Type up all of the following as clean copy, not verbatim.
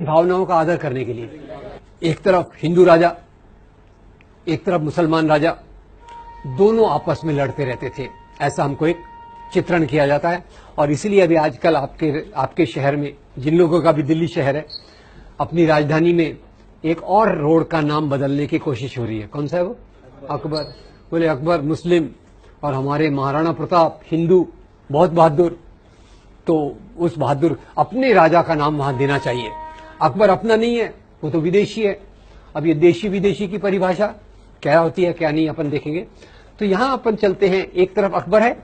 भावनाओं का आदर करने के लिए। एक तरफ हिंदू राजा, एक तरफ मुसलमान राजा, दोनों आपस में लड़ते रहते थे, ऐसा हमको एक चित्रण किया जाता है। और इसीलिए अभी आजकल आपके शहर में, जिन लोगों का भी दिल्ली शहर है, अपनी राजधानी में एक और रोड का नाम बदलने की कोशिश हो रही है। कौन सा है वो? अकबर। बोले अकबर मुस्लिम और हमारे महाराणा प्रताप हिंदू, बहुत बहादुर, तो उस बहादुर अपने राजा का नाम वहां देना चाहिए। अकबर अपना नहीं है, वो तो विदेशी है। अब ये देशी विदेशी की परिभाषा क्या होती है क्या नहीं अपन देखेंगे। तो यहां अपन चलते हैं, एक तरफ अकबर है,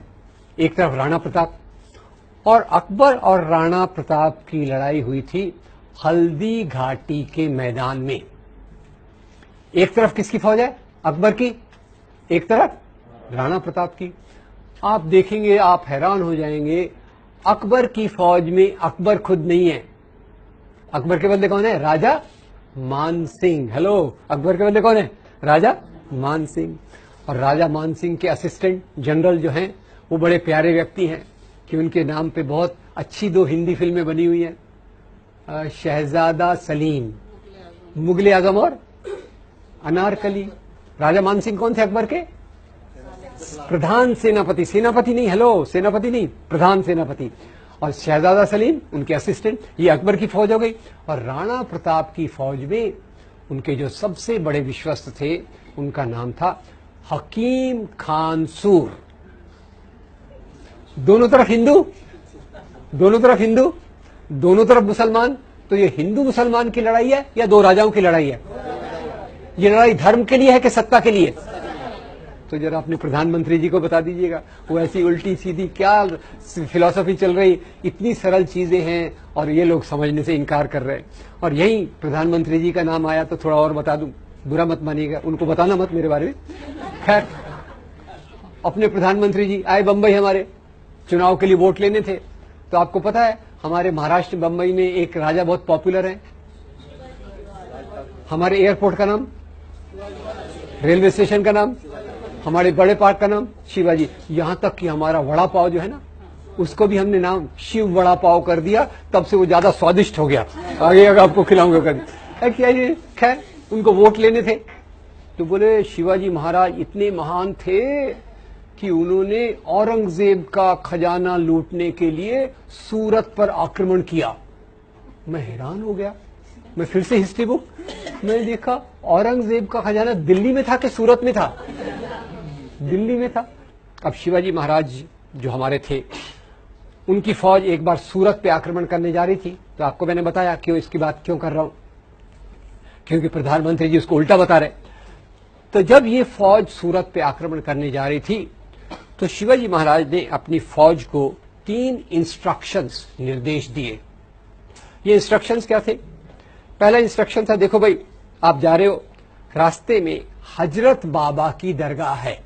एक तरफ राणा प्रताप। और अकबर और राणा प्रताप की लड़ाई हुई थी हल्दी घाटी के मैदान में। एक तरफ किसकी फौज है? अकबर की, एक तरफ राणा प्रताप की। आप देखेंगे, आप हैरान हो जाएंगे, अकबर की फौज में अकबर खुद नहीं है। अकबर के बदले कौन है? राजा मान सिंह। हेलो, अकबर के बदले कौन है? राजा मान सिंह। और राजा मान सिंह के असिस्टेंट जनरल जो हैं, वो बड़े प्यारे व्यक्ति हैं कि उनके नाम पे बहुत अच्छी 2 हिंदी फिल्में बनी हुई हैं, शहजादा सलीम, मुगले आजम और अनारकली। राजा मान सिंह कौन थे? अकबर के प्रधान सेनापति। सेनापति नहीं, हेलो, सेनापति नहीं, प्रधान सेनापति। और शहजादा सलीम उनके असिस्टेंट। ये अकबर की फौज हो गई। और राणा प्रताप की फौज में उनके जो सबसे बड़े विश्वस्त थे, उनका नाम था हकीम खान सूर। दोनों तरफ हिंदू, दोनों तरफ हिंदू, दोनों तरफ मुसलमान। तो ये हिंदू मुसलमान की लड़ाई है या 2 राजाओं की लड़ाई है? ये लड़ाई धर्म के लिए है कि सत्ता के लिए? तो जरा अपने प्रधानमंत्री जी को बता दीजिएगा। वो ऐसी उल्टी सीधी क्या फिलॉसफी चल रही, इतनी सरल चीजें हैं और ये लोग समझने से इनकार कर रहे हैं। और यही प्रधानमंत्री जी का नाम आया तो थोड़ा और बता दूं, बुरा मत मानिएगा, उनको बताना मत मेरे बारे में। खैर, अपने प्रधानमंत्री जी आए बंबई, हमारे चुनाव के लिए वोट लेने थे। तो आपको पता है, हमारे महाराष्ट्र बंबई में एक राजा बहुत पॉपुलर है। हमारे एयरपोर्ट का नाम, रेलवे स्टेशन का नाम, हमारे बड़े पार्क का नाम शिवाजी। यहां तक कि हमारा वड़ा पाव जो है ना, उसको भी हमने नाम शिव वड़ा पाव कर दिया, तब से वो ज्यादा स्वादिष्ट हो गया। आगे अगर आपको खिलाऊंगा कभी। क्या ये, खैर, उनको वोट लेने थे तो बोले शिवाजी महाराज इतने महान थे कि उन्होंने औरंगजेब का खजाना लूटने के लिए सूरत पर आक्रमण किया। मैं हैरान हो गया। मैं फिर से हिस्ट्री बुक मैंने देखा, औरंगजेब का खजाना दिल्ली में था कि सूरत में था? दिल्ली में था। अब शिवाजी महाराज जो हमारे थे, उनकी फौज एक बार सूरत पे आक्रमण करने जा रही थी। तो आपको मैंने बताया क्यों इसकी बात क्यों कर रहा हूं, क्योंकि प्रधानमंत्री जी उसको उल्टा बता रहे। तो जब ये फौज सूरत पे आक्रमण करने जा रही थी, तो शिवाजी महाराज ने अपनी फौज को 3 इंस्ट्रक्शंस, निर्देश दिए। ये इंस्ट्रक्शंस क्या थे? पहला इंस्ट्रक्शन था, देखो भाई, आप जा रहे हो, रास्ते में हजरत बाबा की दरगाह है।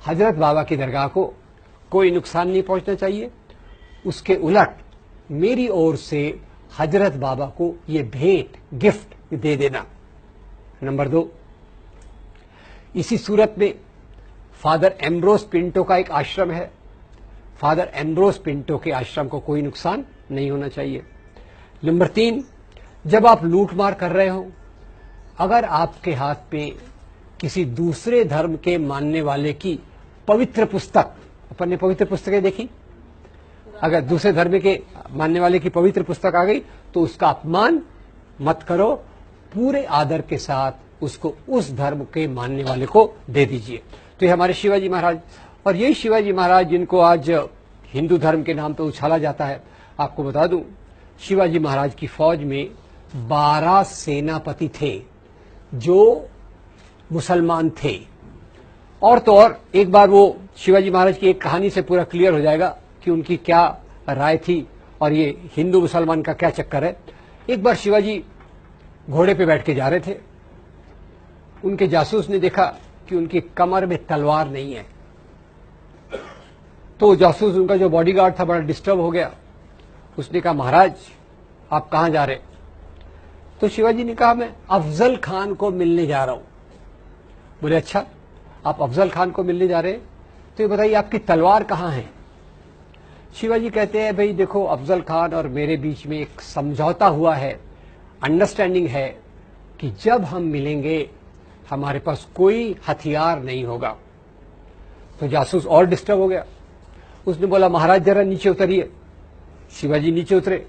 हजरत बाबा की दरगाह को कोई नुकसान नहीं पहुंचना चाहिए। उसके उलट मेरी ओर से हजरत बाबा को ये भेंट, गिफ्ट दे देना। नंबर 2, इसी सूरत में फादर एम्ब्रोस पिंटो का एक आश्रम है। फादर एम्ब्रोस पिंटो के आश्रम को कोई नुकसान नहीं होना चाहिए। नंबर 3, जब आप लूटमार कर रहे हो, अगर आपके हाथ पे किसी दूसरे धर्म के मानने वाले की पवित्र पुस्तक, अपन ने पवित्र पुस्तकें देखी, अगर दूसरे धर्म के मानने वाले की पवित्र पुस्तक आ गई तो उसका अपमान मत करो, पूरे आदर के साथ उसको उस धर्म के मानने वाले को दे दीजिए। तो ये हमारे शिवाजी महाराज, और यही शिवाजी महाराज जिनको आज हिंदू धर्म के नाम पे उछाला जाता है। आपको बता दूं, शिवाजी महाराज की फौज में 12 सेनापति थे जो मुसलमान थे। और तो और, एक बार वो शिवाजी महाराज की एक कहानी से पूरा क्लियर हो जाएगा कि उनकी क्या राय थी और ये हिंदू मुसलमान का क्या चक्कर है। एक बार शिवाजी घोड़े पे बैठ के जा रहे थे, उनके जासूस ने देखा कि उनकी कमर में तलवार नहीं है। तो जासूस, उनका जो बॉडीगार्ड था, बड़ा डिस्टर्ब हो गया। उसने कहा, महाराज आप कहां जा रहे? तो शिवाजी ने कहा, मैं अफजल खान को मिलने जा रहा हूं। बोले, अच्छा, आप अफजल खान को मिलने जा रहे हैं, तो ये बताइए आपकी तलवार कहां है? शिवाजी कहते हैं भाई देखो अफजल खान और मेरे बीच में एक समझौता हुआ है, अंडरस्टैंडिंग है कि जब हम मिलेंगे हमारे पास कोई हथियार नहीं होगा। तो जासूस और डिस्टर्ब हो गया। उसने बोला महाराज जरा नीचे उतरिए। शिवाजी नीचे उतरे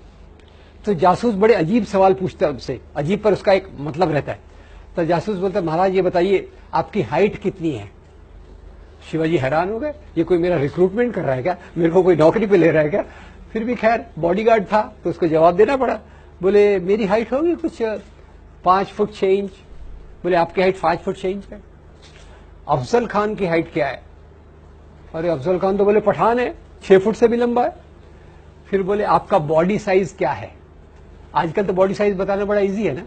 तो जासूस बड़े अजीब सवाल पूछता है उनसे, अजीब पर उसका एक मतलब रहता है। तो जासूस बोलता है महाराज ये बताइए आपकी हाइट कितनी है। शिवाजी हैरान हो गए, ये कोई मेरा रिक्रूटमेंट कर रहा है क्या, मेरे को कोई नौकरी पे ले रहा है क्या। फिर भी खैर बॉडीगार्ड था तो उसको जवाब देना पड़ा। बोले मेरी हाइट होगी कुछ 5 फुट 6 इंच। बोले आपकी हाइट 5 फुट 6 इंच है। अफजल खान की हाइट क्या है? अरे अफजल खान तो बोले पठान है, 6 फुट से भी लंबा है। फिर बोले आपका बॉडी साइज क्या है? आजकल तो बॉडी साइज बताना बड़ा इजी है ना,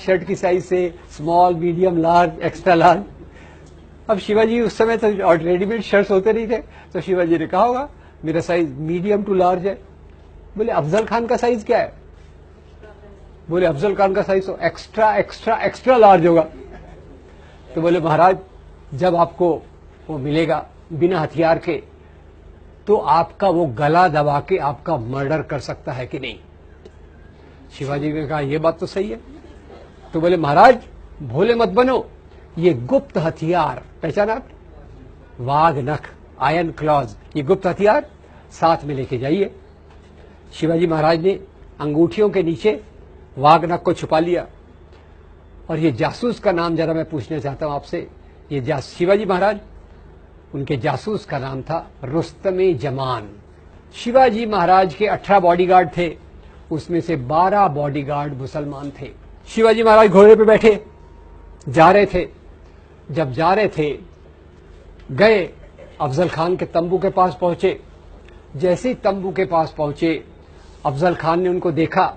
शर्ट की साइज से small, medium, large, extra large. अब शिवाजी उस समय तो और रेडीमेड शर्ट्स होते नहीं थे, तो शिवाजी ने कहा होगा मेरा साइज मीडियम टू लार्ज है। बोले अफजल खान का साइज क्या है? बोले अफजल खान का साइज तो एक्स्ट्रा एक्स्ट्रा एक्स्ट्रा लार्ज होगा। तो बोले महाराज जब आपको वो मिलेगा बिना हथियार के तो आपका वो गला दबा के आपका मर्डर कर सकता है कि नहीं। शिवाजी ने कहा यह बात तो सही है। तो बोले महाराज भोले मत बनो, ये गुप्त हथियार पहचाना आप, वाघ नख, आयरन क्लॉज, ये गुप्त हथियार साथ में लेके जाइए। शिवाजी महाराज ने अंगूठियों के नीचे वाघ नख को छुपा लिया। और ये जासूस का नाम जरा मैं पूछना चाहता हूं आपसे, ये शिवाजी महाराज उनके जासूस का नाम था रुस्तमे जमान। शिवाजी महाराज के 18 बॉडीगार्ड थे, उसमें से 12 बॉडीगार्ड मुसलमान थे। शिवाजी महाराज घोड़े पे बैठे जा रहे थे। जब जा रहे थे गए अफजल खान के तंबू के पास पहुंचे। जैसे ही तंबू के पास पहुंचे अफजल खान ने उनको देखा,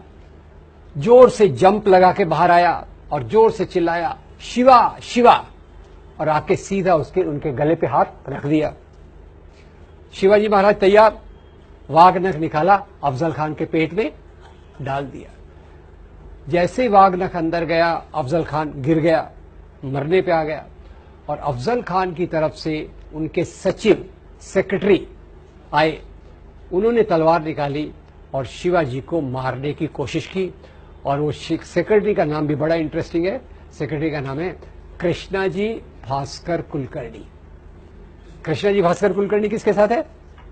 जोर से जंप लगा के बाहर आया और जोर से चिल्लाया शिवा शिवा, और आके सीधा उनके गले पे हाथ रख दिया। शिवाजी महाराज तैयार, वाघ नख निकाला, अफजल खान के पेट में डाल दिया। जैसे वाघ नख अंदर गया अफजल खान गिर गया, मरने पे आ गया। और अफजल खान की तरफ से उनके सचिव सेक्रेटरी आए, उन्होंने तलवार निकाली और शिवाजी को मारने की कोशिश की। और वो सेक्रेटरी का नाम भी बड़ा इंटरेस्टिंग है, सेक्रेटरी का नाम है कृष्णाजी भास्कर कुलकर्णी। कृष्णाजी भास्कर कुलकर्णी किसके साथ है?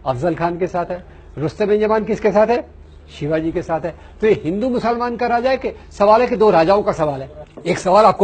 अफजल खान के साथ है। रुस्तम जमान किसके साथ है? शिवाजी के साथ है। तो ये हिंदू मुसलमान का राजा है कि सवाल है कि दो राजाओं का सवाल है। एक सवाल आपको